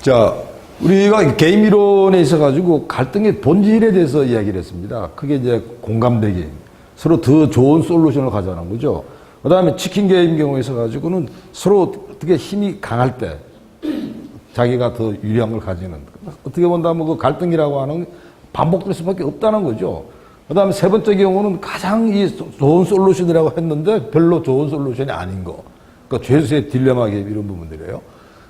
자, 우리가 게임 이론에 있어가지고 갈등의 본질에 대해서 이야기를 했습니다. 그게 이제 공감대기. 서로 더 좋은 솔루션을 가져가는 거죠. 그 다음에 치킨 게임 경우에 있어가지고는 서로 어떻게 힘이 강할 때 자기가 더 유리한 걸 가지는. 어떻게 본다면 그 갈등이라고 하는 반복될 수밖에 없다는 거죠. 그 다음에 세 번째 경우는 가장 좋은 솔루션이라고 했는데 별로 좋은 솔루션이 아닌 거. 그러니까 죄수의 딜레마 게임 이런 부분들이에요.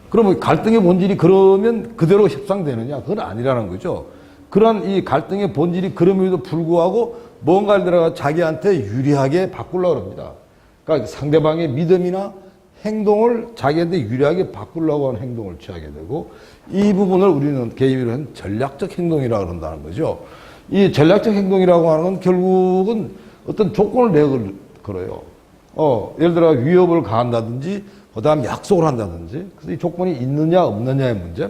그러면 갈등의 본질이 그러면 그대로 협상되느냐? 그건 아니라는 거죠. 그런 이 갈등의 본질이 그럼에도 불구하고 뭔가를 들어가 자기한테 유리하게 바꾸려고 합니다. 그러니까 상대방의 믿음이나 행동을 자기한테 유리하게 바꾸려고 하는 행동을 취하게 되고 이 부분을 우리는 게임으로는 전략적 행동이라고 그런다는 거죠. 이 전략적 행동이라고 하는 건 결국은 어떤 조건을 내걸어요. 예를 들어 위협을 가한다든지 그 다음에 약속을 한다든지 그래서 이 조건이 있느냐 없느냐의 문제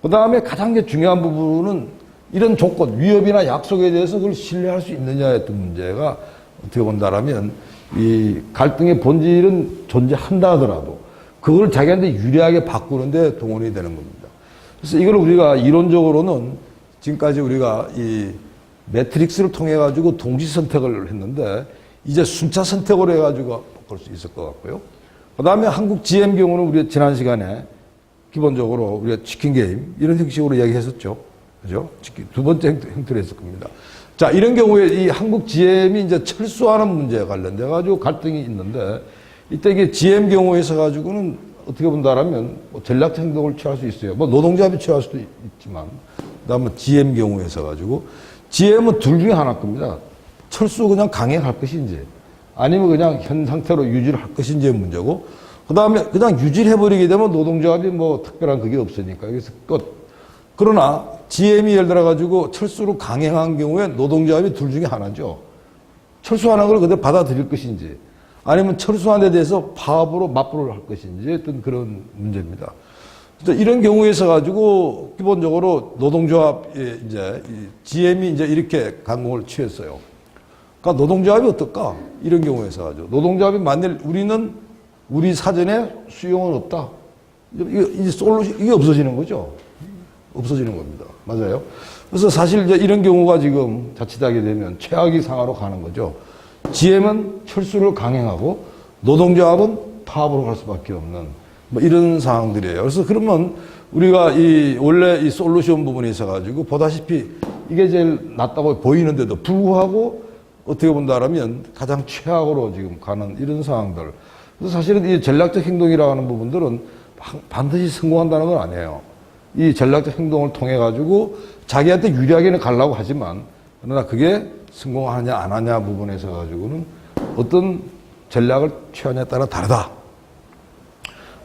그 다음에 가장 중요한 부분은 이런 조건 위협이나 약속에 대해서 그걸 신뢰할 수 있느냐의 어떤 문제가 어떻게 본다라면 이 갈등의 본질은 존재한다 하더라도 그걸 자기한테 유리하게 바꾸는데 동원이 되는 겁니다. 그래서 이걸 우리가 이론적으로는 지금까지 우리가 이 매트릭스를 통해 가지고 동시 선택을 했는데 이제 순차 선택을 해 가지고 바꿀 수 있을 것 같고요. 그 다음에 한국 GM 경우는 우리가 지난 시간에 기본적으로 우리가 치킨 게임 이런 형식으로 이야기했었죠. 그죠? 두 번째 형태로 했을 겁니다. 자, 이런 경우에 이 한국 GM이 이제 철수하는 문제에 관련돼 가지고 갈등이 있는데 이때 이게 GM 경우에 있어 가지고는 어떻게 본다라면 뭐 전략적 행동을 취할 수 있어요. 뭐 노동자비 취할 수도 있지만 그다음에 GM 경우에 있어 가지고 GM은 둘 중에 하나일 겁니다. 철수 그냥 강행할 것인지 아니면 그냥 현 상태로 유지를 할 것인지의 문제고 그 다음에 그냥 유지를 해버리게 되면 노동조합이 뭐 특별한 그게 없으니까 여기서 끝. 그러나 GM이 예를 들어 가지고 철수를 강행한 경우에 노동조합이 둘 중에 하나죠. 철수하는 걸 그대로 받아들일 것인지 아니면 철수한 데 대해서 파업으로 맞불을 할 것인지 어떤 그런 문제입니다. 이런 경우에 있어 가지고 기본적으로 노동조합의 이제 GM이 이제 이렇게 강공을 취했어요. 그러니까 노동조합이 어떨까? 이런 경우에 있어 가지고 노동조합이 만일 우리는 우리 사전에 수용은 없다. 이 솔루션 이게 없어지는 거죠. 없어지는 겁니다. 맞아요. 그래서 사실 이제 이런 경우가 지금 자칫하게 되면 최악의 상황으로 가는 거죠. GM은 철수를 강행하고 노동조합은 파업으로 갈 수밖에 없는 뭐 이런 상황들이에요. 그래서 그러면 우리가 이 원래 이 솔루션 부분에 있어 가지고 보다시피 이게 제일 낫다고 보이는데도 불구하고 어떻게 본다라면 가장 최악으로 지금 가는 이런 상황들. 그래서 사실은 이 전략적 행동이라고 하는 부분들은 반드시 성공한다는 건 아니에요. 이 전략적 행동을 통해 가지고 자기한테 유리하게는 가려고 하지만 그러나 그게 성공하느냐 안 하냐 부분에서 가지고는 어떤 전략을 취하냐에 따라 다르다.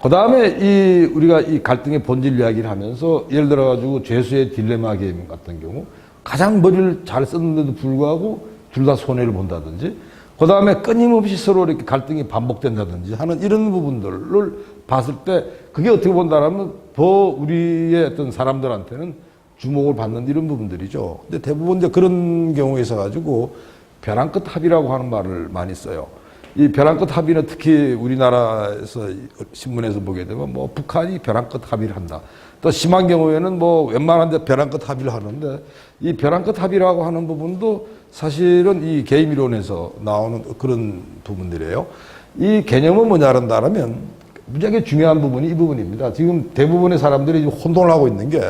그 다음에 우리가 이 갈등의 본질 이야기를 하면서 예를 들어 가지고 죄수의 딜레마 게임 같은 경우 가장 머리를 잘 썼는데도 불구하고 둘 다 손해를 본다든지 그 다음에 끊임없이 서로 이렇게 갈등이 반복된다든지 하는 이런 부분들을 봤을 때 그게 어떻게 본다라면 더 우리의 어떤 사람들한테는 주목을 받는 이런 부분들이죠. 근데 대부분 이제 그런 경우에 있어 가지고 벼랑 끝 합의라고 하는 말을 많이 써요. 이 벼랑 끝 합의는 특히 우리나라에서 신문에서 보게 되면 뭐 북한이 벼랑 끝 합의를 한다. 또 심한 경우에는 뭐 웬만한 데 벼랑 끝 합의를 하는데 이 벼랑 끝 합의라고 하는 부분도 사실은 이 게임 이론에서 나오는 그런 부분들이에요. 이 개념은 뭐냐라면 무지하게 중요한 부분이 이 부분입니다. 지금 대부분의 사람들이 혼돈을 하고 있는 게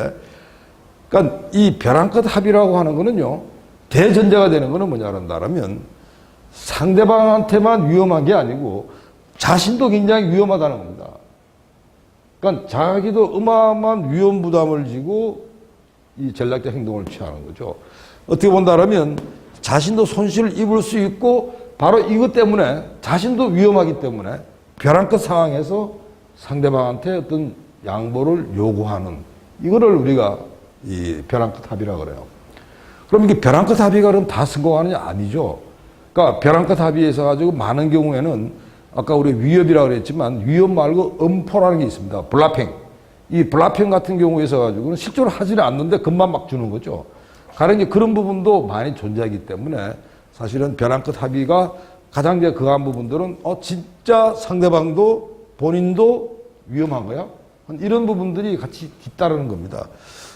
그러니까 이 벼랑 끝 합의라고 하는 거는요. 대전제가 되는 거는 뭐냐라면 상대방한테만 위험한 게 아니고 자신도 굉장히 위험하다는 겁니다. 그러니까 자기도 어마어마한 위험 부담을 지고 이 전략적 행동을 취하는 거죠. 어떻게 본다라면 자신도 손실을 입을 수 있고 바로 이것 때문에 자신도 위험하기 때문에 벼랑 끝 상황에서 상대방한테 어떤 양보를 요구하는 이거를 우리가 이 벼랑 끝 합의라고 그래요. 그럼 이게 벼랑 끝 합의가 그럼 다 성공하느냐? 아니죠. 그러니까 벼랑 끝 합의에서 가지고 많은 경우에는 아까 우리 위협이라고 그랬지만 위협 말고 음포라는 게 있습니다. 블라핑. 이 블라핑 같은 경우에서 가지고는 실제로 하지는 않는데 금방 막 주는 거죠. 가령 이제 그런 부분도 많이 존재하기 때문에 사실은 벼랑 끝 합의가 가장 이제 그한 부분들은 진짜 상대방도 본인도 위험한 거야? 이런 부분들이 같이 뒤따르는 겁니다.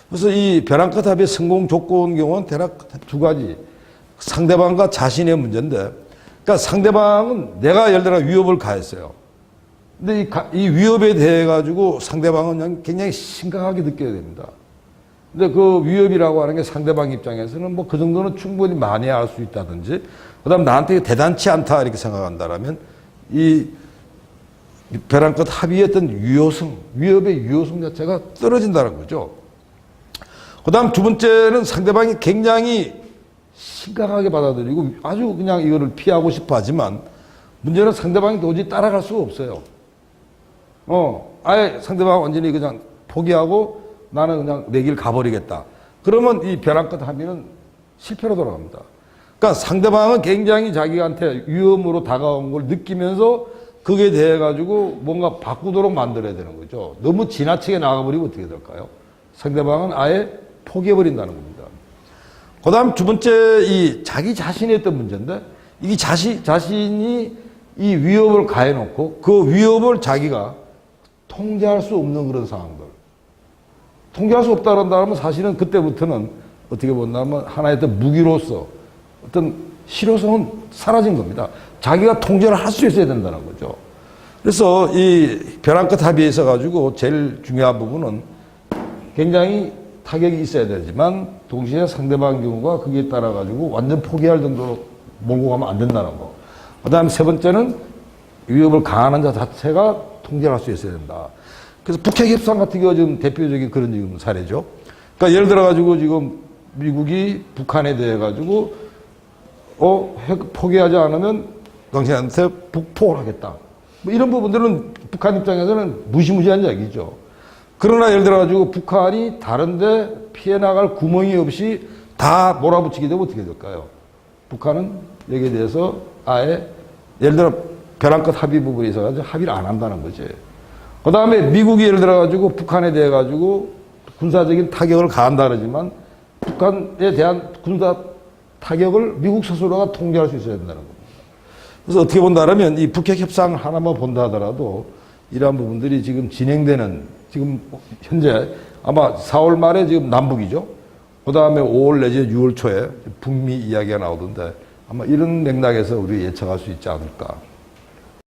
그래서 이 벼랑끝 합의 성공 조건 경우는 대략 두 가지. 상대방과 자신의 문제인데, 그러니까 상대방은 내가 예를 들어 위협을 가했어요. 근데 이 위협에 대해 가지고 상대방은 그냥 굉장히 심각하게 느껴야 됩니다. 근데 그 위협이라고 하는 게 상대방 입장에서는 뭐 그 정도는 충분히 만회할 수 있다든지, 그 다음 나한테 대단치 않다 이렇게 생각한다라면 이 벼랑끝 합의의 어떤 유효성, 위협의 유효성 자체가 떨어진다는 거죠. 그 다음 두 번째는 상대방이 굉장히 심각하게 받아들이고 아주 그냥 이거를 피하고 싶어 하지만 문제는 상대방이 도저히 따라갈 수가 없어요. 아예 상대방 완전히 그냥 포기하고 나는 그냥 내 길 가버리겠다. 그러면 이 벼랑끝 합의는 실패로 돌아갑니다. 그러니까 상대방은 굉장히 자기한테 위험으로 다가온 걸 느끼면서 그게 대해 가지고 뭔가 바꾸도록 만들어야 되는 거죠. 너무 지나치게 나가버리면 어떻게 될까요? 상대방은 아예 포기해버린다는 겁니다. 그 다음 두 번째, 이 자기 자신의 어떤 문제인데, 이 자신이 이 위협을 가해놓고 그 위협을 자기가 통제할 수 없는 그런 상황들. 통제할 수 없다면 사실은 그때부터는 어떻게 본다면 하나의 어떤 무기로서 어떤 실효성은 사라진 겁니다. 자기가 통제를 할 수 있어야 된다는 거죠. 그래서 이 벼랑끝 합의에 있어 가지고 제일 중요한 부분은 굉장히 타격이 있어야 되지만 동시에 상대방 경우가 거기에 따라 가지고 완전 포기할 정도로 몰고 가면 안 된다는 거. 그 다음에 세 번째는 위협을 가하는 자 자체가 통제할 수 있어야 된다. 그래서 북핵 협상 같은 경우 지금 대표적인 그런 지금 사례죠. 그러니까 예를 들어 가지고 지금 미국이 북한에 대해 가지고 핵 포기하지 않으면 당신한테 북폭을 하겠다. 뭐 이런 부분들은 북한 입장에서는 무시무시한 이야기죠. 그러나 예를 들어 가지고 북한이 다른데 피해 나갈 구멍이 없이 다 몰아붙이게 되면 어떻게 될까요? 북한은 여기에 대해서 아예 예를 들어 벼랑끝 합의 부분에 있어 가지고 합의를 안 한다는 거지. 그 다음에 미국이 예를 들어 가지고 북한에 대해 가지고 군사적인 타격을 가한다 그러지만 북한에 대한 군사 타격을 미국 스스로가 통제할 수 있어야 된다는 겁니다. 그래서 어떻게 본다면 이 북핵 협상 하나만 본다 하더라도 이러한 부분들이 지금 진행되는 지금 현재 아마 4월 말에 지금 남북이죠. 그 다음에 5월 내지 6월 초에 북미 이야기가 나오던데 아마 이런 맥락에서 우리 예측할 수 있지 않을까.